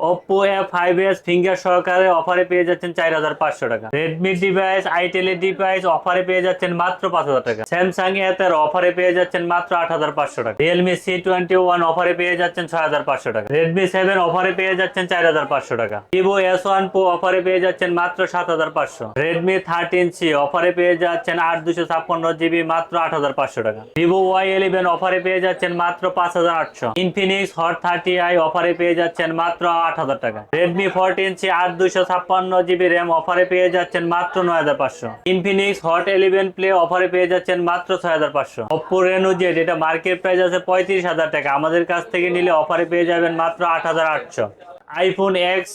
Oppo A5s finger সহকারে অফারে পেয়ে যাচ্ছেন 4500 টাকা। Redmi ডিভাইস, Itel এর ডিভাইস অফারে পেয়ে যাচ্ছেন মাত্র 5000 টাকা। Samsung A13 অফারে পেয়ে যাচ্ছেন মাত্র 8500 টাকা। Realme C21 অফারে পেয়ে যাচ্ছেন 6500 টাকা। Redmi 7 অফারে পেয়ে যাচ্ছেন 4500 টাকা। Vivo S1 Pro অফারে পেয়ে যাচ্ছেন মাত্র 7500। Redmi 13C অফারে পেয়ে যাচ্ছেন 8256GB মাত্র 8500 টাকা। Vivo Y11 অফারে পেয়ে যাচ্ছেন মাত্র 5800। Infinix Hot 30i অফারে পেয়ে যাচ্ছেন মাত্র 8000 টাকা। Redmi 14C 8256GB RAM অফারে পেয়ে যাচ্ছেন মাত্র 9500। Infinix Hot 11 Play অফারে পেয়ে যাচ্ছেন মাত্র 6500। Oppo Reno Z এটা মার্কেট প্রাইস আছে 35000 টাকা, আমাদের কাছ থেকে নিলে অফারে পেয়ে যাবেন মাত্র 8800। আইফোন এক্স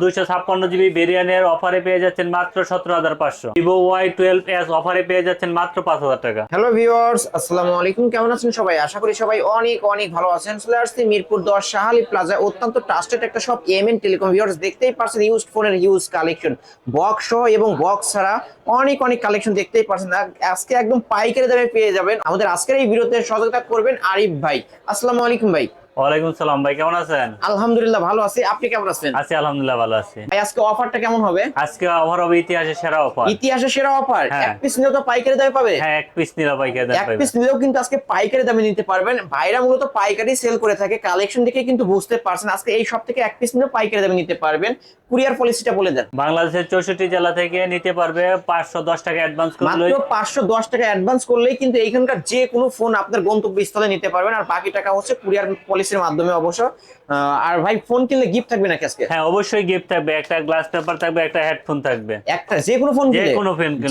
256GB ভেরিয়েন্টের অফারে পেয়ে যাচ্ছেন মাত্র 17500। Vivo Y12s অফারে পেয়ে যাচ্ছেন মাত্র 5000 টাকা। হ্যালো ভিউয়ার্স, আসসালামু আলাইকুম। কেমন আছেন সবাই? আশা করি সবাই অনেক অনেক ভালো আছেন। চলে আসছি মিরপুর 10 শাহালি প্লাজা, অত্যন্ত ট্রাস্টেড একটা শপ এমএন টেলিকম। ভিউয়ার্স দেখতেই পাচ্ছেন ইউজড ফোনের হিউজ কালেকশন, বক্স সহ এবং বক্স ছাড়া অনেক অনেক কালেকশন দেখতেই পাচ্ছেন। আজকে একদম পাইকারি দামে পেয়ে যাবেন। আমাদের আজকের এই ভিডিওতে সহযোগিতা করবেন আরিফ ভাই। আসসালামু আলাইকুম ভাই। ওয়ালাইকুম সালাম ভাই, কেমন আছেন? আলহামদুলিল্লাহ ভালো আছি, আপনি কেমন আছেন? আছি আলহামদুলিল্লাহ, ভালো আছি। ভাই আজকে অফারটা কেমন হবে? আজকে অফার হবে ইতিহাসের সেরা অফার। ইতিহাসের সেরা অফার। হ্যাঁ। এক পিস নিলেও তো পাইকারি দামে পাবে। হ্যাঁ, এক পিস নিলে পাইকারি দামে এক পাবেন। পিস নিলেও কিন্তু আজকে পাইকারি দামে নিতে পারবেন। ভাইরা মূলত পাইকারি সেল করে থাকে, কালেকশন দেখে কিন্তু বুঝতে পারছেন। আজকে এই সব থেকে এক পিস নিলেও পাইকারি দামে নিতে পারবেন। কুরিয়ার পলিসিটা বলে দেন। বাংলাদেশের 64 জেলা থেকে নিতে পারবে। 510 টাকা অ্যাডভান্স করলে মাত্র 510 টাকা অ্যাডভান্স করলেই কিন্তু এইখানকার যে কোনো ফোন আপনার গন্তব্যস্থলে নিতে পারবেন, আর বাকি টাকা হচ্ছে কুরিয়ার পলিসির মাধ্যমে অবশ্য। আর ভাই ফোন কিনলে গিফট থাকবে নাকি আজকে? হ্যাঁ, অবশ্যই গিফট থাকবে, একটা গ্লাস পেপার থাকবে, একটা হেডফোন থাকবে। একটা যে কোনো ফোন কিনলে,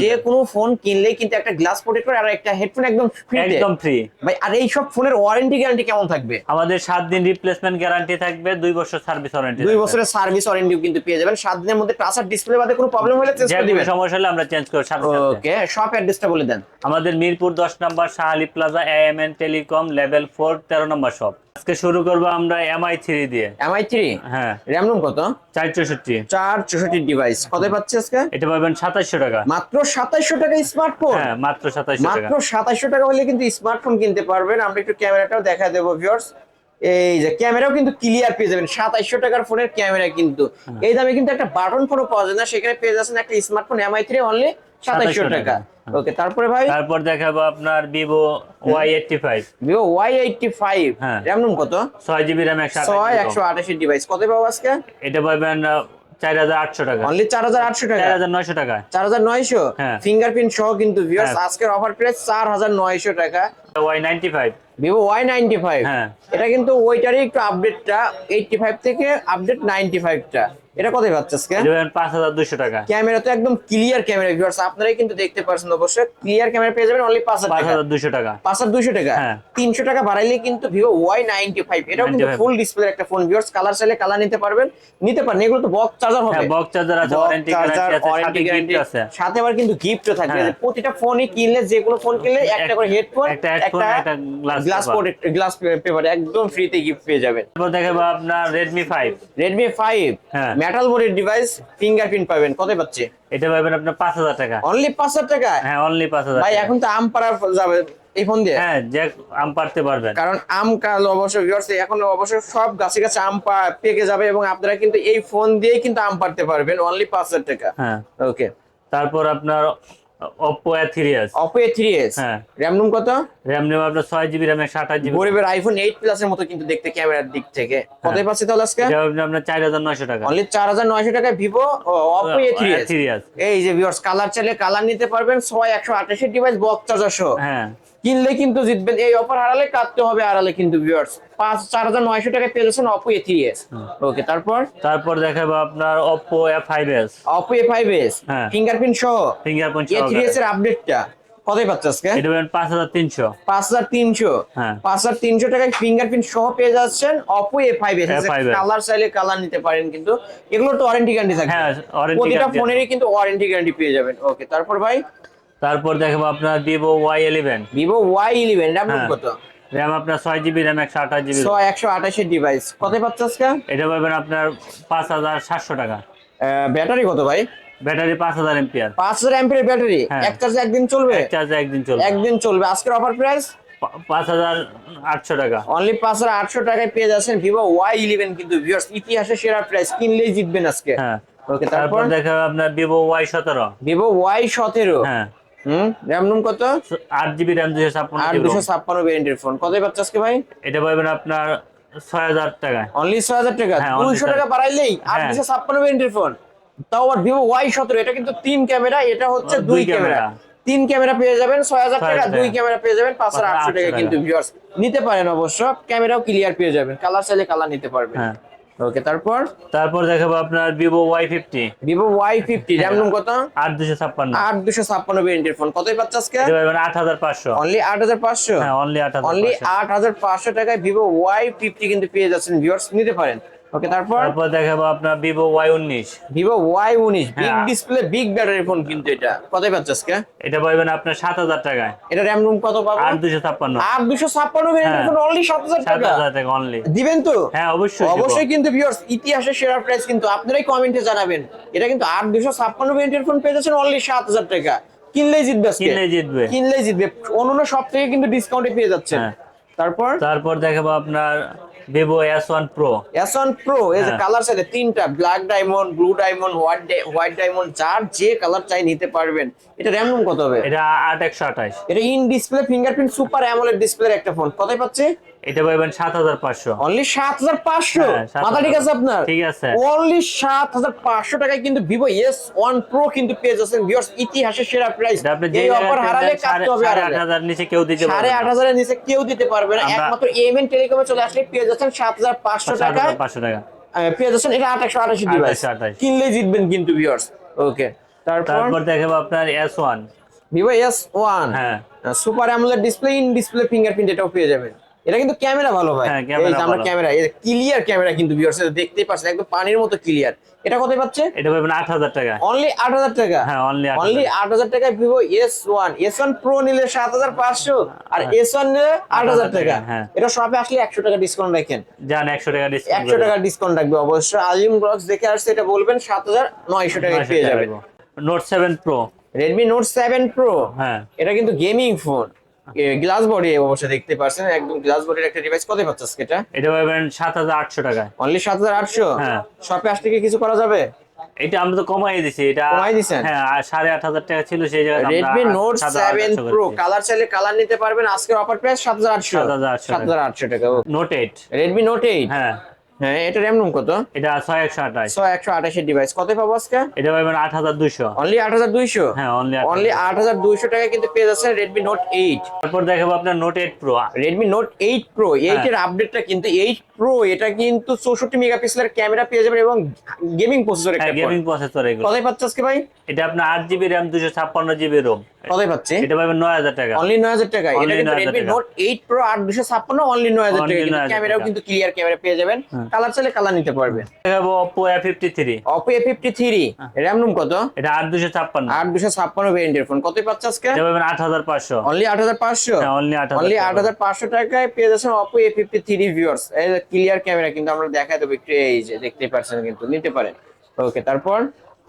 যে কোনো ফোন কিনলেই কিন্তু একটা গ্লাস প্রোটেক্টর আর একটা হেডফোন একদম ফ্রি। একদম ফ্রি ভাই। আর এই সব ফোনের ওয়ারেন্টি গ্যারান্টি কেমন থাকবে? আমাদের 7 দিন রিপ্লেসমেন্ট গ্যারান্টি থাকবে, 2 বছর সার্ভিস ওয়ারেন্টি। 2 বছরের সার্ভিস ওয়ারেন্টিও কিন্তু পেয়ে যাবেন। 7 দিনের মধ্যে টাচ আর ডিসপ্লে বাদে কোনো প্রবলেম হলে চেঞ্জ করে দিবেন। সমস্যা হলে আমরা চেঞ্জ করে সাথে সাথে। ওকে, শপ অ্যাড্রেসটা বলে দেন। আমাদের মিরপুর 10 নম্বর Shahali plaza, AMN telecom, level 4, 13 নম্বর শপ। আজকে শুরু করব আমরা MI3 দিয়ে। MI3। হ্যাঁ। র‍্যাম রোম কত? 464। 464 ডিভাইস কত পাচ্ছে আজকে? এটা পাবেন 2700 টাকা। মাত্র 2700 টাকা স্মার্টফোন। হ্যাঁ, মাত্র 2700 টাকা। মাত্র 2700 টাকা হলে কিন্তু স্মার্টফোন কিনতে পারবেন। আমরা একটু ক্যামেরাটাও দেখা দেব ভিউয়ার্স। এই যে ক্যামেরাও কিন্তু ক্লিয়ার পেয়ে যাবেন। 2700 টাকার ফোনের ক্যামেরা কিন্তু এই দামে কিন্তু একটা বাটন ফোনও পাওয়া যায় না, সেখানে পেয়ে যাচ্ছেন একটা স্মার্টফোন MI3 অনলি 2700 টাকা। ওকে, তারপরে ভাই তারপর দেখাবো আপনার Vivo Y85। Vivo Y85। হ্যাঁ। র‍্যাম রোম কত? 6GB RAM 128 ডিভাইস কত পাবো আজকে? এটা পাবেন 4800 টাকা। অনলি 4800 টাকা। 4900 টাকা। 4900। হ্যাঁ। ফিঙ্গারপ্রিন্ট সহ কিন্তু ভিউয়ার্স হ্যাঁ। আজকের অফার প্রাইস 4900 টাকা। Y95। Vivo Y95। হ্যাঁ। এটা কিন্তু ওইটারই একটু আপডেটটা 85 থেকে আপডেট 95 টা। এটা কতই পাচ্ছে আজকে? এটা পাবেন 5200 টাকা। ক্যামেরা তো একদম ক্লিয়ার ক্যামেরা ভিউয়ার্স, আপনারাই কিন্তু দেখতে পাচ্ছেন অবশ্যই। ক্লিয়ার ক্যামেরা পেয়ে যাবেন অনলি 5200 টাকা। 5200 টাকা। হ্যাঁ। 300 টাকা বাড়াইলে কিন্তু Vivo Y95 এটাও কিন্তু 95 ফুল ডিসপ্লে একটা ফোন ভিউয়ার্স। কালার চাইলে কালার নিতে পারেন। এগুলো তো বক্স চার্জার হবে। হ্যাঁ, বক্স চার্জার আছে, ওয়ারেন্টি গ্যারান্টি আছে, সাথে গিফট আছে। সাথে আবার কিন্তু গিফটও থাকবে। হ্যাঁ। প্রতিটা ফোনই কিনলে, যে কোনো ফোন কিনলে একটা করে হেডফোন, একটা হেডফোন, একটা গ্লাস পেপার একদম ফ্রিতে গিফট পেয়ে যাবেন। তারপর দেখাবো আপনার Redmi 5। Redmi 5। হ্যাঁ। মেটাল বডির ডিভাইস, ফিঙ্গারপ্রিন্ট পাবেন কত পাচ্ছে? এটা পাবেন আপনার 5000 টাকা। অনলি 5000 টাকা। হ্যাঁ, অনলি 5000 ভাই টাকা। এখন তো আম পাড়া যাবে এই ফোন দিয়ে। হ্যাঁ, যে আম পারতে পারবেন। কারণ আম কাল অবশ্য ভিউয়ার্স এখন অবশ্য সব গাছে গাছে আম পেকে যাবে, এবং আপনারা কিন্তু এই ফোন দিয়েই কিন্তু আম পাড়তে পারবেন অনলি 5000 টাকা। হ্যাঁ। ওকে, তারপর আপনার Oppo A3s। Oppo A3s। হ্যাঁ। র‍্যাম রুম কত? RAM নেব আপনার 6GB RAM 128GB। গরিবের আইফোন 8 প্লাস এর মতো কিন্তু দেখতে ক্যামেরার দিক থেকে। কতই পাচ্ছে তাহলে আজকে? এটা পাবেন আপনার 4900 টাকা। অনলি 4900 টাকায় Vivo Oppo A3s। এই যে ভিউয়ার্স, কালার চাইলে কালার নিতে পারবেন। 128 ডিভাইস, বক্স চার্জার সহ। হ্যাঁ। কিনলে কিন্তু জিতবেন। এই অফার হারালে কাটতে হবে আড়ালে কিন্তু ভিউয়ার্স। 4900 টাকায় পেয়ে যাচ্ছেন Oppo A3s। ওকে, তারপর দেখাবো আপনার Oppo A5s। Oppo A5s। হ্যাঁ। ফিঙ্গারপ্রিন্ট সহ ফিঙ্গারপ্রিন্ট A3s এর আপডেটটা কতই পাচ্ছে আজকে? এটা পাবেন 5300। 5300। হ্যাঁ। 5300 টাকায় ফিঙ্গারপ্রিন্ট সহ পেয়ে যাচ্ছেন Oppo A5s। কালার চাইলে কালার নিতে পারেন কিন্তু এগুলোর তো ওয়ারেন্টি গ্যারান্টি থাকে। হ্যাঁ, ওয়ারেন্টি প্রতিটা ফোনেরই কিন্তু ওয়ারেন্টি গ্যারান্টি পেয়ে যাবেন। ওকে, তারপর ভাই তারপর দেখাবো আপনার Vivo Y11। Vivo Y11 RAM কত? RAM আপনার 6GB RAM 128GB। 128 ডিভাইস কত পাচ্ছে আজকে? এটা পাবেন আপনার 5700 টাকা। ব্যাটারি কত ভাই? Battery 5000 ampere. 5000 এমপিএর ব্যাটারি। হ্যাঁ। এক চার্জে একদিন চলবে? এক চার্জে একদিন চলবে। একদিন চলবে। আজকের অফার প্রাইস 5800 টাকা। অনলি 5800 টাকায় পেয়ে যাচ্ছেন ভিভো Y11 কিন্তু ভিউয়ার্স ইতিহাসে সেরা প্রাইস, কিনলেই জিতবেন আজকে। হ্যাঁ, ওকে, তারপর তারপর দেখা যাবে আপনার ভিভো Y17। Vivo Y17। হ্যাঁ, র্যাম রুম কত? 8 জিবি র্যাম, 256 আর জিবি রোম। 256 ভেরিয়েন্টের ফোন কত পাচ্ছে আজকে ভাই? এটা পাবেন আপনার 6000 টাকায়। অনলি 6000 টাকা। হ্যাঁ, only 200 টাকা 6000 বাড়াইলেই আর হ্যাঁ। 256 ভেরিয়েন্টের ফোন, তাও আবার ভিভো Y17। এটা কিন্তু 3 ক্যামেরা, এটা হচ্ছে 2 দুই ক্যামেরা। ক্যামেরা। 3 ক্যামেরা পেয়ে যাবেন 6000 টাকা, 6000 2 টাকা। ক্যামেরা পেয়ে যাবেন 5800 টাকা 5800 কিন্তু ভিউয়ার্স। নিতে পারেন অবশ্য, ক্যামেরাও ক্লিয়ার পেয়ে যাবেন, কালার চাইলে কালার নিতে পারবেন। হ্যাঁ, ওকে, তারপর তারপর দেখাবো আপনার Vivo Y50। Vivo Y50 RAM room কত? 8256। 8256 ভেরিয়েন্টের ফোন কতই পাচ্ছে আজকে? এটা পাবেন 8500। অনলি 8500। হ্যাঁ, অনলি অনলি 8500। 8500 টাকায় ভিভো Y50 কিন্তু পেয়ে যাচ্ছেন ভিউয়ার্স, নিতে পারেন। ওকে, তারপর তারপর দেখাবো আপনার Vivo Y19। Vivo Y19 big হ্যাঁ। ডিসপ্লে বিগ ব্যাটারি ফোন কিন্তু এটা কতই পাচ্ছে আজকে? এটা পাবেন আপনার 7000 টাকায়। এটা র্যাম রুম কত পাবো? 8256। 8256 ভেরিয়েন্টের হ্যাঁ। ফোন অনলি 7000 টাকা। 7000 টাকা অনলি। দিবেন তো? হ্যাঁ, অবশ্যই দিব। অবশ্যই কিন্তু ভিউয়ার্স ইতিহাসের সেরা প্রাইস কিন্তু আপনারাই কমেন্টে জানাবেন। এটা কিন্তু 8256 ভেরিয়েন্টের ফোন পেয়ে যাচ্ছেন অনলি 7000 টাকা। কিনলেই জিতবে আজকে। কিনলেই জিতবে। কিনলেই জিতবে। অন্যান্য সব থেকে কিন্তু ডিসকাউন্টে পেয়ে যাচ্ছেন। হ্যাঁ। তারপর দেখাবো আপনার Vivo S1 Pro। S1 Pro এই যে হ্যাঁ। কালার সাথে তিনটা, black diamond, blue diamond, white diamond, যার যে কালার চাই নিতে পারবেন। এটা র্যাম রুম কত হবে? এটা 8128। এটা in display fingerprint super AMOLED ডিসপ্লের একটা ফোন কতই পাচ্ছে? এটা পাবেন 7500। অনলি 7500। হ্যাঁ, 7500 মাথা ঠিক আছে আপনার? ঠিক আছে। অনলি 7500 টাকায় কিন্তু ভিভো S1 Pro কিন্তু পেয়ে যাচ্ছেন ভিউয়ার্স, ইতিহাসের সেরা প্রাইস। এটা আপনি যে এই অফার হারালে কাটতে হবে। 8500 নিচে কেউ দিতে পারবে না। 8500 এর নিচে কেউ দিতে পারবে না। আমরা- একমাত্র এমএন টেলিকমে চলে আসলে পেয়ে যাচ্ছেন 7500 টাকায়। 7500 টাকা। পেয়ে যাচ্ছেন এটা 2828 ডিভাইস। 2828 কিনলেই জিতবেন কিন্তু ভিউয়ার্স। ওকে, তারপর দেখাবো আপনার S1। ভিভো S1 হ্যাঁ। Super AMOLED display, in display fingerprint এটাও পেয়ে যাবেন। এটা কিন্তু ক্যামেরা ভালো ভাই। হ্যাঁ, ক্যামেরা এই যে আমরা ভালো। ক্যামেরা, এটা ক্লিয়ার ক্যামেরা কিন্তু ভিউয়ার্স, দেখতেই পাচ্ছেন একদম পানির মতো ক্লিয়ার। এটা কতই পাচ্ছে? এটা পাবেন 8000 টাকা। অনলি 8000 টাকা। হ্যাঁ, অনলি অনলি 8000 টাকায় ভিভো S1 Pro নিলে 7500 আর S1 নিলে 8000 টাকা। হ্যাঁ। এটা শপে আসলে 100 টাকা ডিসকাউন্ট রাখেন। জান 100 টাকা ডিসকাউন্ট। 100 টাকা ডিসকাউন্ট রাখবে অবশ্যই। আজিম ব্লগস দেখে আসছে এটা বলবেন 7900 টাকায় পেয়ে যাবেন। Note 7 Pro। Redmi Note 7 Pro হ্যাঁ। এটা কিন্তু গেমিং ফোন, গ্লাস বডি অবশ্যই দেখতে পাচ্ছেন, একদম গ্লাস বডির একটা ডিভাইস। কত পাচ্ছেন আজকে এটা? এটা পাবেন 7800 টাকায়। অনলি 7800। হ্যাঁ। শপে আসলে কি কিছু করা যাবে? এটা আমরা তো কমাই দিছি। এটা কমাই দিছেন? হ্যাঁ, আর 8500 টাকা ছিল সেই জায়গায় আমরা Redmi Note 7 7800 Pro করেছি। কালার চাইলে কালার নিতে পারবেন। আজকের অফার প্রাইস 7800। 7800 টাকা। নোট 8। Redmi Note 8। হ্যাঁ, হ্যাঁ, এটা র্যাম রুম কত? এটা 6128। 128 এর ডিভাইস কত পাবো আজকে? এটা পাবেন 8200। অনলি 8200। হ্যাঁ, অনলি অনলি 8200 টাকায় কিন্তু পেয়ে যাচ্ছেন Redmi Note 8। তারপর দেখাবো আপনার note 8 Pro। Redmi Note 8 Pro 8 এর আপডেটটা কিন্তু 8 Pro এটা কিন্তু 64 মেগাপিক্সেলের ক্যামেরা পেয়ে যাবেন এবং গেমিং প্রসেসর একটা হ্যাঁ, ফোন। গেমিং প্রসেসর এগুলো। কতই পাচ্ছে আজকে ভাই? এটা আপনার 8 জিবি র্যাম, 256 জিবি রোম। কতই পাচ্ছে? এটা পাবেন 9000 টাকা। অনলি 9000 টাকা। এটা Only কিন্তু 9000 Redmi টাকা। Note 8 Pro 8256 অনলি 9000 টাকা। Only কিন্তু 9000 ক্যামেরাও টাকা। কিন্তু ক্লিয়ার ক্যামেরা পেয়ে যাবেন, কালার চাইলে কালার নিতে পারবেন। দেখাবো Oppo A53। Oppo A53 RAM room কত? এটা 8256। 8256 ভেরিয়েন্টের ফোন কতই পাচ্ছে আজকে? এটা পাবেন 8500। অনলি 8500। হ্যাঁ, only 8500 অনলি টাকা। 8500 টাকায় পেয়ে যাচ্ছেন Oppo A53 ভিউয়ার্স। এই ক্লিয়ার ক্যামেরা কিন্তু আমরা দেখাই দেব একটু, এই যে দেখতেই পাচ্ছেন কিন্তু নিতে পারেন। ওকে,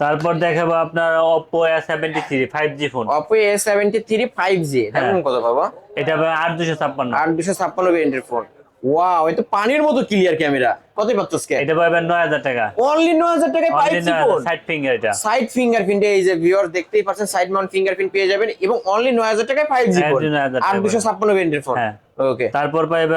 তারপর দেখাবো আপনার Oppo A73 5G phone. Oppo A73 5G হ্যাঁ। RAM কত পাবো? এটা পাবেন 8256। 8256 ভেরিয়েন্টের ফোন। ওয়াও, এটা পানির মতো ক্লিয়ার ক্যামেরা। কতই পাচ্ছ আজকে? এটা পাবেন 9000 টাকা। অনলি 9000 টাকায় 5G ফোন। সাইড ফিঙ্গার এটা। সাইড ফিঙ্গারপ্রিন্ট, এই যে ভিউয়ার দেখতেই পাচ্ছেন সাইড মাউন্ট ফিঙ্গারপ্রিন্ট পেয়ে যাবেন এবং অনলি 9000 টাকায় 5G ফোন। 9000 টাকা। 8256 ভেরিয়েন্টের ফোন। হ্যাঁ। ওকে, তারপর পাবেন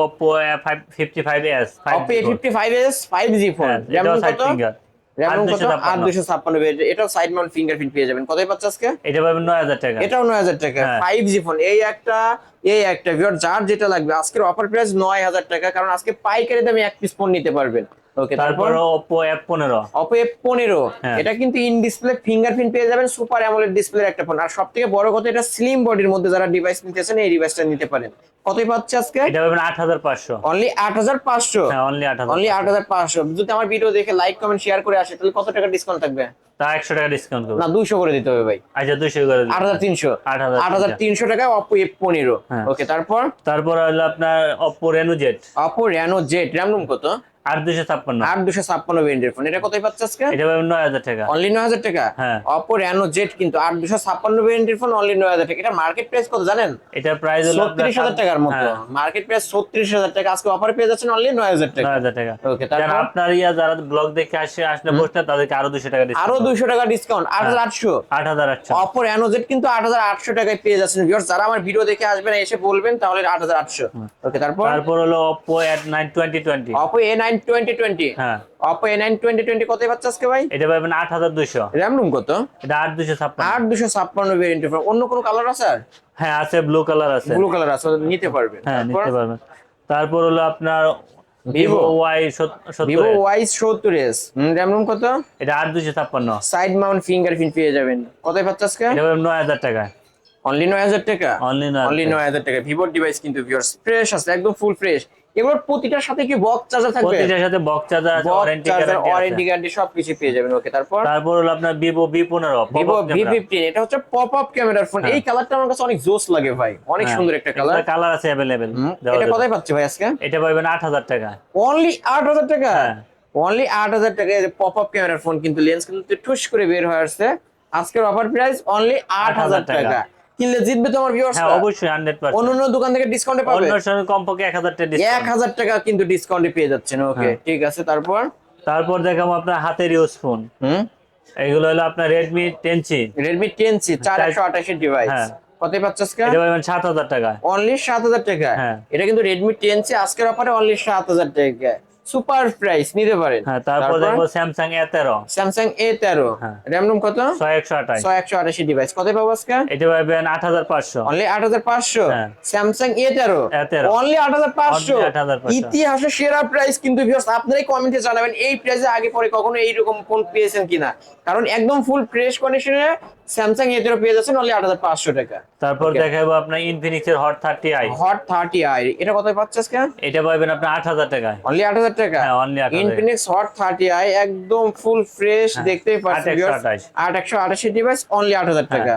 Oppo A55s Oppo A55s 5G phone. হ্যাঁ, RAM এটাও কত? Side finger. RAM কত? 8256 8256 ভেরিয়েন্ট। এটাও সাইড মাউন্ট ফিঙ্গারপ্রিন্ট পেয়ে যাবেন। কতই পাচ্ছ আজকে? এটা পাবেন 9000 টাকা। এটাও 9000 টাকা। হ্যাঁ। 5G phone. এই একটা ভিউয়ার যার যেটা লাগবে আজকের অফার প্রাইস 9000 টাকা, কারণ আজকে পাইকারি দামে এক পিস ফোন নিতে পারবেন। ওকে, তারপর Oppo F15। Oppo F15 হ্যাঁ। এটা কিন্তু ইন ডিসপ্লে ফিঙ্গারপ্রিন্ট পেয়ে যাবেন, সুপার অ্যামোলেড ডিসপ্লের একটা ফোন। আর সবথেকে বড় কথা, এটা স্লিম বডির মধ্যে যারা ডিভাইস নিতেছেন এই ডিভাইসটা নিতে পারেন। কতই পাচ্ছে আজকে? এটা পাবেন 8500। অনলি 8500। হ্যাঁ, অনলি 8500। অনলি 8500। যদি আমার ভিডিও দেখে লাইক কমেন্ট শেয়ার করে আসে তাহলে কত টাকা ডিসকাউন্ট থাকবে? তা 100 টাকা ডিসকাউন্ট করব। না, 200 করে দিতে হবে ভাই। আচ্ছা, 200 করে দিন। 8300। 8300 টাকায় Oppo F15। হ্যাঁ। ওকে, তারপর তারপর হলো আপনার Oppo Reno Z। Oppo Reno Z RAM room কত? 8256 8256 ভেরিয়েন্টের ফোন, এটা কোথায় পাচ্ছে আজকে? এটা পাবেন 9000 টাকা। অনলি 9000 টাকা। হ্যাঁ। Oppo Reno Z কিন্তু 8256 ভেরিয়েন্টের ফোন অনলি 9000 টাকা। এটা মার্কেট প্রাইস কত জানেন? এটা প্রাইস হলো আপনার 36000 টাকার মতো। হ্যাঁ, মার্কেট প্রাইস 36000 টাকা, আজকে অফারে পেয়ে যাচ্ছেন অনলি 9000 টাকা। 9000 টাকা। ওকে, যারা তারপর আপনার যারা ব্লগ দেখে আসলে বসতে তাদেরকে আরো 200 টাকা ডিসকাউন্ট। আরো 200 টাকা ডিসকাউন্ট, 8800। 8800। Oppo Reno Z কিন্তু 8800 টাকায় পেয়ে যাচ্ছেন ভিউয়ার্স। যারা আমার ভিডিও দেখে আসবেন এসে বলবেন তাহলে 8800। ওকে, তারপর হলো Oppo A9 2020। Oppo A9 2020। হ্যাঁ, Oppo A9 2020 কত পাচ্ছে আজকে ভাই? এটা পাবেন 8200। RAM রুম কত? এটা 8256। 8256 ভেরিয়েন্টের ফোন। অন্য কোনো কালার আছে আর? হ্যাঁ আছে, ব্লু কালার আছে। ব্লু কালার আছে, নিতে পারবেন। হ্যাঁ, তারপর নিতে পারবেন। তারপর হলো আপনার Vivo Vivo Y70। Vivo Y70s, RAM room কত? এটা 8256। সাইড মাউন্ট ফিঙ্গারপ্রিন্ট পেয়ে যাবেন। কত পাচ্ছে আজকে? এটা পাবেন 9000 টাকা। অনলি 9000 টাকা। অনলি অনলি 9000 টাকা। ভিভোর ডিভাইস কিন্তু ভিউয়ার্স ফ্রেশ আছে, একদম ফুল ফ্রেশ। এগুলোর প্রতিটার সাথে কি বক্স চার্জার থাকবে? প্রতিটার সাথে বক্স চার্জার আছে, box warranty charger, guarantee warranty আছে। গ্যারান্টি সবকিছু পেয়ে যাবেন। ওকে, তারপর তারপর হলো আপনার Vivo V15 Vivo pop-up camera। V15, এটা হচ্ছে পপ আপ ক্যামেরার ফোন। হ্যাঁ। এই কালারটা আমার কাছে অনেক জোস লাগে ভাই, অনেক হ্যাঁ, সুন্দর একটা কালার। কালার আছে अवेलेबल। এটা কোথায় পাচ্ছি ভাই আজকে? এটা পাবেন 8000 টাকা। অনলি 8000 টাকা। হ্যাঁ। অনলি 8000 টাকা। পপ আপ ক্যামেরার ফোন কিন্তু লেন্স কিন্তু ঠুস করে বের হয়ে আসছে। আজকের অফার প্রাইস অনলি 8000 টাকা। কিনলে জিতবে তো আমার ভিউয়ার্স। হ্যাঁ, অবশ্যই 100%। অন্য দোকান থেকে ডিসকাউন্টে পাবে। অন্য সঙ্গে কমপক্ষে 1000 টাকা ডিসকাউন্ট। 1000 টাকা কিন্তু ডিসকাউন্টে পেয়ে যাচ্ছেন। ওকে, হ্যাঁ। ঠিক আছে। তারপর দেখাবো আপনার হাতের ইউজ ফোন। হুম এগুলো হলো আপনার Redmi 10C। Redmi 10C 4128 device. হ্যাঁ। কত পাচ্ছ আজকে? এটা পাবেন 7000 টাকা। অনলি 7000 টাকা। হ্যাঁ। এটা কিন্তু Redmi 10C আজকের অফারে অনলি 7000 টাকা। সুপার প্রাইস, নিতে পারেন। হ্যাঁ, তারপর দেখবো Samsung A13। Samsung A13, হ্যাঁ। RAM রুম কত? 6128। 6128 ডিভাইস। কত পাবো আজকে? এটা পাবেন 8500। অনলি 8500। হ্যাঁ। Samsung A13 A13 only 8500। Only 8500। ইতিহাসে সেরা প্রাইস কিন্তু ভিউয়ার্স। আপনারাই কমেন্টে জানাবেন এই প্রাইসে আগে পরে কখনো এইরকম ফোন পেয়েছেন কিনা, কারণ একদম ফুল ফ্রেশ কন্ডিশনে Samsung A13 পেয়ে যাচ্ছেন অনলি 8500 টাকা। তারপর Okay. দেখাবো আপনার Infinix এর Hot 30i। হট 30i, এটা কত পাচ্ছ আজকে? এটা পাবেন আপনার 8000 টাকায়। অনলি 8000 টাকা। হ্যাঁ, only 8000 Infinix Hot 30i একদম ফুল ফ্রেশ, হ্যাঁ, দেখতেই পাচ্ছেন ভিউয়ার্স। 8128 ডিভাইস অনলি 8000 টাকা।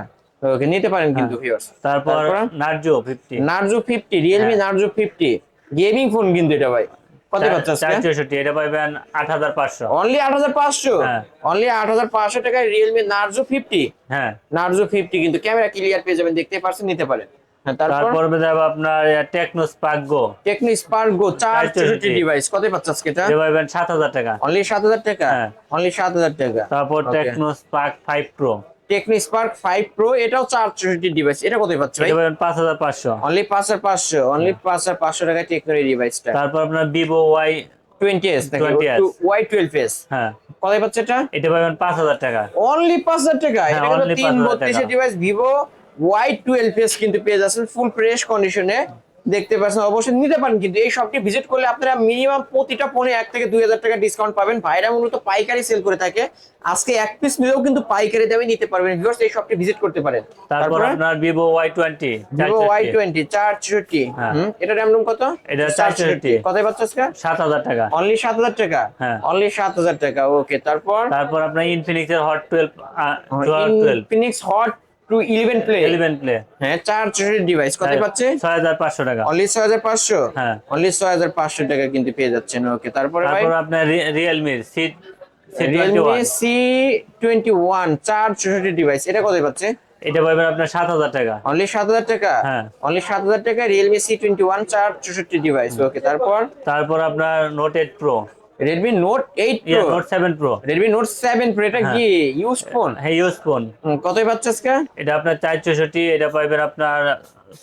ওকে, নিতে পারেন কিন্তু ভিউয়ার্স। তারপর Narzo 50। Narzo 50, Realme হ্যাঁ। Narzo 50 গেমিং ফোন কিন্তু এটা ভাই। কত পাচ্ছ আজকে? 464। এটা পাবেন 8500। অনলি 8500। হ্যাঁ। অনলি 8500 টাকায় Realme Narzo 50। হ্যাঁ। Narzo 50 কিন্তু ক্যামেরা ক্লিয়ার পেয়ে যাবেন, দেখতেই পাচ্ছেন, নিতে পারেন। হ্যাঁ, তারপর তারপর দেখাবো আপনার Tecno Spark Go। Tecno Spark Go 464 device. কত পাচ্ছ আজকে এটা? এটা পাবেন 7000 টাকা। অনলি 7000 টাকা। হ্যাঁ। অনলি 7000 টাকা। তারপর Okay. Tecno Spark 5 Pro। Tecno Spark 5 Pro, এটাও 464 ডিভাইস। এটা কত পাচ্ছ ভাই? এটা পাবেন 5500। অনলি 5500। অনলি 5500 টাকায় টেকনো এই ডিভাইসটা। তারপর আপনার Vivo Y20s নাকি 20s। Y12s হ্যাঁ, কত পাচ্ছ এটা? এটা পাবেন 5000 টাকা। অনলি 5000 টাকা। হ্যাঁ, এটা কিন্তু only 332 5000 টাকা। ডিভাইস Vivo Y12s কিন্তু পেয়ে যাচ্ছেন ফুল ফ্রেশ কন্ডিশনে, দেখতে পাচ্ছেন। অবশ্যই নিতে পারেন কিন্তু এই শপটি ভিজিট করলে আপনারা মিনিমাম প্রতিটা ফোনে 1 থেকে 2000 টাকা ডিসকাউন্ট পাবেন। ভাইরা মূলত পাইকারি সেল করে থাকে, আজকে এক পিস নিলেও কিন্তু পাইকারি দামে নিতে পারবেন ভিউয়ার্স। এই শপটি ভিজিট করতে পারেন। তারপর আপনার Vivo Y20 Vivo Y20 464। হ্যাঁ। এটা RAM রুম কত? এটা 464। কত পাচ্ছ আজকে? 7000 টাকা। অনলি 7000 টাকা। হ্যাঁ। অনলি 7000 টাকা। ওকে, তারপর তারপর আপনার Infinix এর Hot 12 Infinix Hot 11 Play। 11 Play। হ্যাঁ, 464 ডিভাইস। কত পাচ্ছে? 6500 টাকা। অনলি 6500। হ্যাঁ। অনলি 6500 টাকা কিন্তু পেয়ে যাচ্ছেন। ওকে, তারপরে ভাই তারপর আপনার Realme Realme C21। C21 464 device. এটা কত পাচ্ছে? এটা পাবেন আপনার 7000 টাকা। অনলি 7000 টাকা। হ্যাঁ। অনলি 7000 টাকা Realme C21 464 ডিভাইস। ওকে, তারপর আপনার Note 8 Pro। Redmi Note 8 Pro। Note 7 Pro। Redmi Note 7 Pro, এটা হ্যাঁ। কি ইউজ ফোন? হ্যাঁ, ইউজ ফোন। কতই পাচ্ছে আজকে? এটা আপনার 464। এটা পাবেন আপনার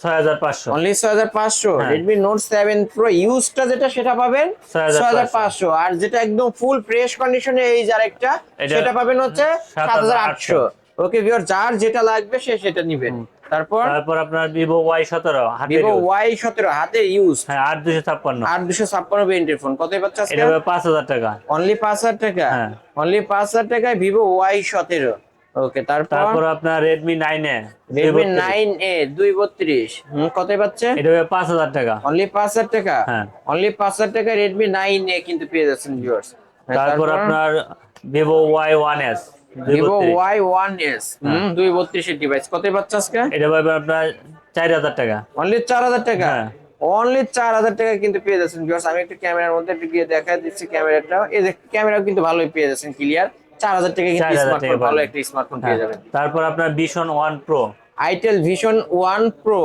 6500। অনলি 6500। হ্যাঁ। Redmi Note 7 Pro ইউজটা যেটা সেটা পাবেন 6500। 6500, আর যেটা একদম ফুল ফ্রেশ কন্ডিশনে এই যে আরেকটা এটা সেটা পাবেন হচ্ছে 7800। ওকে ভিউয়ার, যার যেটা লাগবে সে সেটা নেবেন। তারপর আপনার Vivo Y17 হাতের Vivo use। Y17 হাতে ইউজ হ্যাঁ, 8256। 8256 ভেরিয়েন্টের ফোন। কতই পাচ্ছে আজকে? এটা 5000 টাকা। অনলি 5000 টাকা। হ্যাঁ। অনলি 5000 টাকায় Vivo Y17। ওকে, তারপর আপনার Redmi 9A। Redmi 9A 232 কতই পাচ্ছে? এটা 5000 টাকা। অনলি 5000 টাকা। হ্যাঁ। অনলি 5000 টাকা Redmi 9A কিন্তু পেয়ে যাচ্ছেন ভিউয়ার্স। তারপর আপনার Vivo Y1s। Vivo Y1s 232 এর ডিভাইস। কতই পাচ্ছে আজকে? এটা পাবেন আপনার 4000 টাকা। অনলি 4000 টাকা। হ্যাঁ। অনলি 4000 টাকা কিন্তু পেয়ে যাচ্ছেন ভিউয়ার্স। আমি একটু ক্যামেরার মধ্যে একটু গিয়ে দেখাই দিচ্ছি ক্যামেরাটা। এই যে ক্যামেরাও কিন্তু ভালোই পেয়ে যাচ্ছেন ক্লিয়ার। 4000 টাকা কিন্তু 4000 স্মার্টফোন, টাকা ভালো পাবেন। একটা স্মার্টফোন পেয়ে হ্যাঁ, যাবেন। তারপর আপনার vision one pro, itel vision 1 pro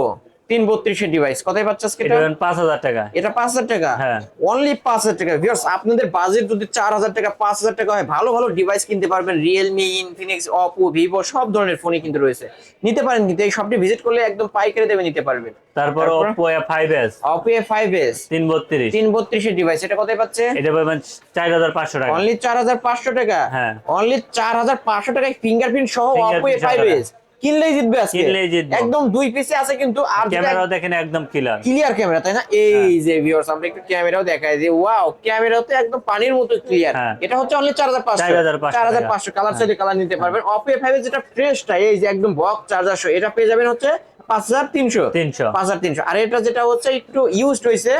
332 এর ডিভাইস, কোথায় পাচ্ছেন আজকে এটা এটা? পাবেন 5000 টাকা। এটা 5000 টাকা, হ্যাঁ। অনলি 5000 টাকা ভিউয়ার্স। আপনাদের বাজেট যদি 4000 টাকা 5000 টাকা হয়, ভালো ভালো ডিভাইস কিনতে পারবেন। রিয়েলমি, ইনফিনিক্স, অপো, ভিভো সব ধরনের ফোনই কিন্তু রয়েছে, নিতে পারেন কিন্তু এই শপটি ভিজিট করলে একদম পাইকারি দামে নিতে পারবেন। তারপর Oppo A5s Oppo A5s 332, 332 এর ডিভাইস, এটা কোথায় পাচ্ছে? এটা পাবেন 4500 টাকা। অনলি 4500 টাকা, হ্যাঁ। অনলি 4500 টাকায় ফিঙ্গারপ্রিন্ট সহ Oppo Fingerprint সহ A5s কিনলেই জিতবে আজকে, কিনলেই জিতবো। একদম দুই পিসে আছে কিন্তু। আর ক্যামেরাও দেখেন একদম ক্লিয়ার। ক্লিয়ার ক্যামেরা, তাই না? এই যে ভিউয়ার্স, আমরা একটু ক্যামেরাও দেখাই যে ওয়াও, ক্যামেরাও তো একদম পানির মতো ক্লিয়ার। হ্যাঁ। এটা হচ্ছে অনলি 4500, 4500 কালার চাইলে কালার নিতে পারবেন। Oppo A5 এর যেটা ফ্রেশটা, এই যে একদম বক্স চার্জার সহ, এটা পেয়ে যাবেন হচ্ছে 5300, 5300। আর এটা যেটা হচ্ছে একটু ইউজড হইছে,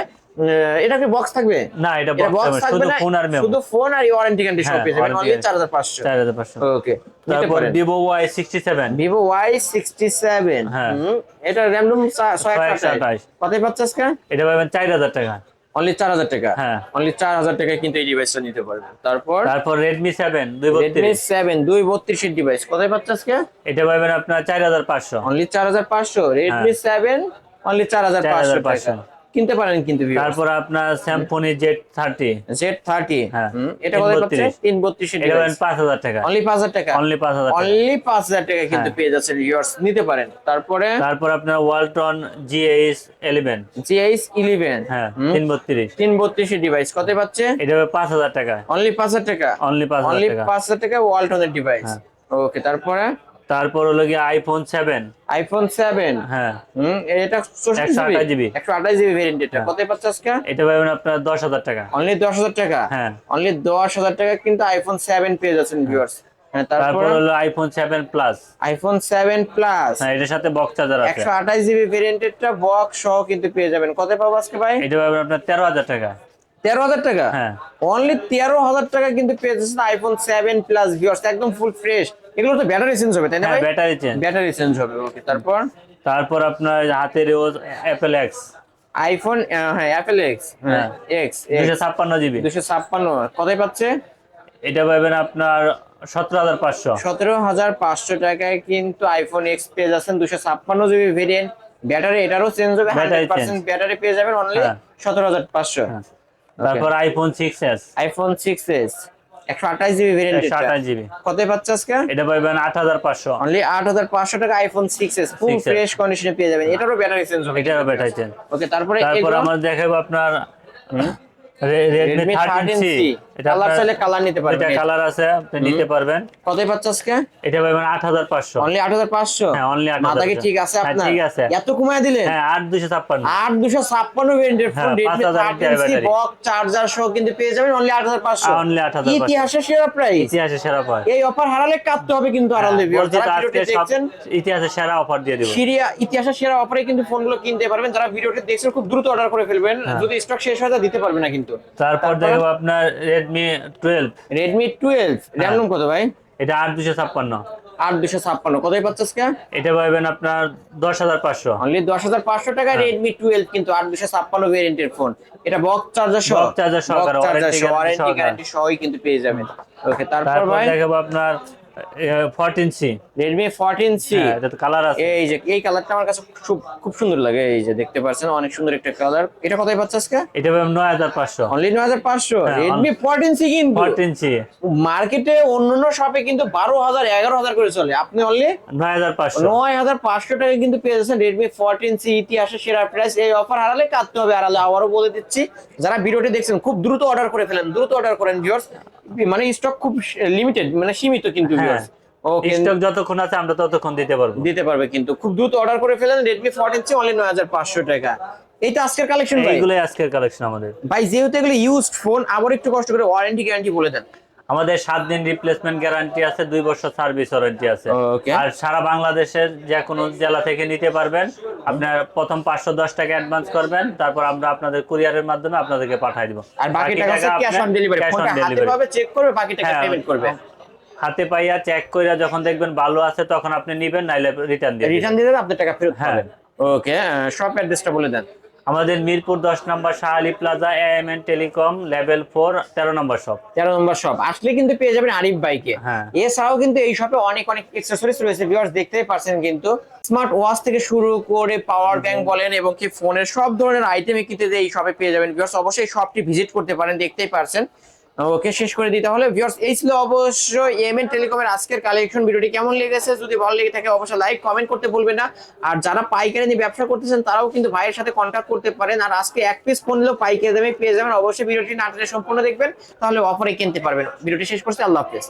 এটা কি বক্স থাকবে? না, এটা এটা বক্স বক্স থাকবে শুধু না, ফোন আর মেমো। শুধু ফোন আর ওয়ারেন্টি গ্যারান্টি সব হ্যাঁ, পেয়ে যাবেন অনলি warranty 4500। 4500। ওকে, তারপর Vivo Y67, Vivo Y67, হ্যাঁ। এটা র‍্যাম রুম 628, 628, কতই পাচ্ছে আজকে? এটা পাবেন 4000 টাকা। অনলি 4000 টাকা, হ্যাঁ। অনলি 4000 টাকায় কিন্তু এই ডিভাইসটা নিতে পারবেন। তারপর তারপর Redmi 7 Redmi 232, 7 232 এর ডিভাইস, কোথায় পাচ্ছে আজকে? এটা পাবেন আপনার 4500। অনলি 4500, Redmi 7 অনলি 4500 টাকা 4500 কিনতে পারেন কিন্তু viewers। তারপর আপনার Symfony Z30, Z30, হ্যাঁ। এটা কোথায় পাচ্ছে? 332 এর এটা পাবেন ডিভাইস, 5000 টাকা। অনলি 5000 টাকা, অনলি 5000 টাকা। অনলি 5000 টাকা কিন্তু হ্যাঁ। পেয়ে যাচ্ছেন ভিউয়ার্স, নিতে পারেন। তারপরে তারপর আপনার Walton GH11, GH11, হ্যাঁ 332, 332 এর ডিভাইস, কোথায় পাচ্ছে? এটা পাবেন 5000 টাকা। অনলি 5000 টাকা, অনলি 5000 অনলি টাকা। 5000 টাকা ওয়ালটনের ডিভাইস। হ্যাঁ। ওকে, তারপরে তারপর হলো গিয়ে iPhone 7, আইফোন 7, হ্যাঁ এটা 128 জিবি, 128 জিবি ভেরিয়েন্ট, এটা হ্যাঁ। কোথায় পাচ্ছে আজকে? এটা পাবেন আপনার 10000 টাকা। অনলি 10000 টাকা, হ্যাঁ। অনলি 10000 টাকা কিন্তু আইফোন 7 পেয়ে যাচ্ছেন ভিউয়ার্স। হ্যাঁ, তারপর তারপর হলো iPhone 7 Plus, আইফোন 7 প্লাস হ্যাঁ এটার সাথে বক্স চার্জার আছে। 128 জিবি ভেরিয়েন্টটা বক্স সহ কিন্তু পেয়ে যাবেন। কত পাবো আজকে ভাই? এটা পাবেন আপনার 13000 টাকা। 13000 টাকা, হ্যাঁ। অনলি 13000 টাকা কিন্তু পেয়ে যাচ্ছেন আইফোন 7 প্লাস ভিউয়ার্স, একদম ফুল ফ্রেশ। এগুলো তো ব্যাটারি চেঞ্জ হবে, তাই না হ্যাঁ ভাই? Battery change. ব্যাটারি চেঞ্জ হবে। ওকে, তারপর আপনার হাতের Apple X, আইফোন, হ্যাঁ অ্যাপল এক্স, হ্যাঁ এক্স 256 জিবি, 256 কোথায় পাচ্ছে? এটা পাবেন আপনার 17500। 17500 টাকায় কিন্তু আইফোন এক্স পেয়ে যাচ্ছেন, 256 জিবি ভেরিয়েন্ট। ব্যাটারি এটারও চেঞ্জ হবে, ব্যাটারি 100% ব্যাটারি পেয়ে যাবেন অনলি হ্যাঁ। 17500। হ্যাঁ। তারপর iPhone 6s, iPhone 6s 128 GB variant, 128 GB, কোথায় পাচ্ছে আজকে? এটা পাবেন 8500। অনলি 8500 টাকা আইফোন 6s ফুল 6s ফ্রেশ কন্ডিশনে পেয়ে যাবেন। এটারও ব্যাটারি চেঞ্জ হবে, এটারও ব্যাটারি চেঞ্জ। ওকে। তারপর আমরা দেখাবো আপনার Redmi 13C, এটা কালার চাইলে কালার নিতে পারবেন, এটা কালার আছে, আপনি নিতে পারবেন। কোথায় পাচ্ছে আজকে? এটা পাবেন 8500। অনলি 8500, হ্যাঁ অনলি 8500। মাথা কি ঠিক আছে হ্যাঁ, আপনার? ঠিক আছে। এত কমায় দিলেন? হ্যাঁ 8256। 8256 ভেরিয়েন্টের ফোন, হ্যাঁ, Redmi 5000 13C battery. Box charger সহ কিন্তু পেয়ে যাবেন অনলি 8500, অনলি 8500। ইতিহাসের সেরা প্রাইস। ইতিহাসে সেরা অফার। এই অফার হারালে কাটতে হবে কিন্তু আড়ালে ভিউয়ার্স। বলছি তো যারা আজকে ভিডিওটি সব দেখছেন, ইতিহাসে সেরা অফার দিয়ে দেব। ইতিহাসের সেরা অফারে কিন্তু ফোনগুলো কিনতে পারবেন। যারা ভিডিওটি দেখছেন খুব দ্রুত অর্ডার করে ফেলবেন, যদি স্টক শেষ হয় তা দিতে পারবে না কিন্তু। তারপর দেখো আপনার Redmi 12, Redmi 12, র‍্যাম রুম কত ভাই? এটা 8256। 8256 কোথায় পাচ্ছেন আজকে? এটা পাবেন আপনার 10500। অনলি 10500 টাকা Redmi 12 কিন্তু 8256 ভেরিয়েন্টের ফোন। এটা বক্স চার্জার সহ, বক্স চার্জার সহকারে, ওয়ারেন্টি গ্যারান্টি সহই কিন্তু পেয়ে যাবেন। ওকে, তারপর ভাই দেখাবো আপনার 14C, Redmi 14C, হ্যাঁ এটা তো কালার আছে। এই যে এই কালারটা আমার কাছে খুব সুন্দর লাগে। এই যে দেখতে পাচ্ছেন অনেক সুন্দর একটা কালার। এটা কোথায় পাচ্ছেন আজকে? এটা পাবেন 9500। অনলি 9500, হ্যাঁ, Redmi 14C কিন্তু 14C মার্কেটে অন্যান্য শপে কিন্তু 12000 11000 করে চলে, আপনি অনলি 9500। 9500 টাকা কিন্তু পেয়ে যাচ্ছেন Redmi 14C, ইতিহাসের সেরা প্রাইস। এই অফার হারালে কাটতে হবে আড়ালে, আবারও বলে দিচ্ছি। যারা ভিডিওটি দেখছেন খুব দ্রুত অর্ডার করে ফেলেন, দ্রুত অর্ডার করেন ভিউয়ার্স, মানে স্টক খুব লিমিটেড, মানে সীমিত কিন্তু ভিউয়ার্স। ওকে, স্টক যতক্ষণ আছে আমরা ততক্ষণ দিতে পারবো কিন্তু খুব দ্রুত অর্ডার করে ফেলেন। Redmi 14C অনলি 9500 টাকা। এইটা আজকের কালেকশন ভাই। এইগুলাই আজকের কালেকশন আমাদের ভাই যেহেতু এগুলো ইউজড ফোন, আবার একটু কষ্ট করে ওয়ারেন্টি গ্যারান্টি বলে দেন। আমাদের 7 দিন রিপ্লেসমেন্ট গ্যারান্টি আছে, 2 বছর সার্ভিস ওয়ারেন্টি আছে। Okay. আর সারা বাংলাদেশের যে কোনো জেলা থেকে নিতে পারবেন। আপনার প্রথম 510 টাকা অ্যাডভান্স করবেন, তারপর আমরা আপনাদের কুরিয়ারের মাধ্যমে আপনাদেরকে পাঠিয়ে দিব। আর বাকি টাকা ক্যাশ অন ডেলিভারি, ফোনটা হাতে পাবে, চেক করবে, বাকি টাকা পেমেন্ট করবে। হাতে পাইয়া চেক কইরা যখন দেখবেন ভালো আছে তখন আপনি নেবেন, নাইলে রিটার্ন দিয়ে রিটার্ন দিয়ে দেবে, আপনার টাকা ফেরত হ্যাঁ। পাবেন। ওকে, শপ অ্যাড্রেসটা বলে দেন। আমাদের Mirpur 10 number Shah Ali plaza AMN telecom level 4 13 নম্বর শপ। 13 নম্বর শপ আসলে কিন্তু পেয়ে যাবেন আরিফ ভাইকে। হ্যাঁ। এছাড়াও কিন্তু এই শপে অনেক অনেক অ্যাকসেসরিজ রয়েছে ভিউয়ার্স, দেখতেই পারছেন কিন্তু স্মার্ট ওয়াচ থেকে শুরু করে পাওয়ার ব্যাংক বলেন এবং কি ফোনের সব ধরনের আইটেমই কিন্তু এই শপে পেয়ে যাবেন ভিউয়ার্স। অবশ্যই শপটি ভিজিট করতে পারেন, দেখতেই পারছেন। ওকে, শেষ করে দিতে হলে ভিউয়ার্স এই ছিল অবশ্যই এমএন টেলিকমের আজকের কালেকশন। ভিডিওটি কেমন লেগেছে যদি ভালো লেগে থাকে অবশ্যই লাইক কমেন্ট করতে ভুলবেন না। আর যারা পাইকারি নিয়ে ব্যবসা করতেছেন তারাও কিন্তু ভাইয়ের সাথে কন্ট্যাক্ট করতে পারেন। আর আজকে এক পিস ফোন নিলেও পাইকারি দামে পেয়ে যাবেন। অবশ্যই ভিডিওটি না টেনে সম্পূর্ণ দেখবেন, তাহলে অফারে কিনতে পারবেন। ভিডিওটি শেষ করছি, আল্লাহ হাফেজ।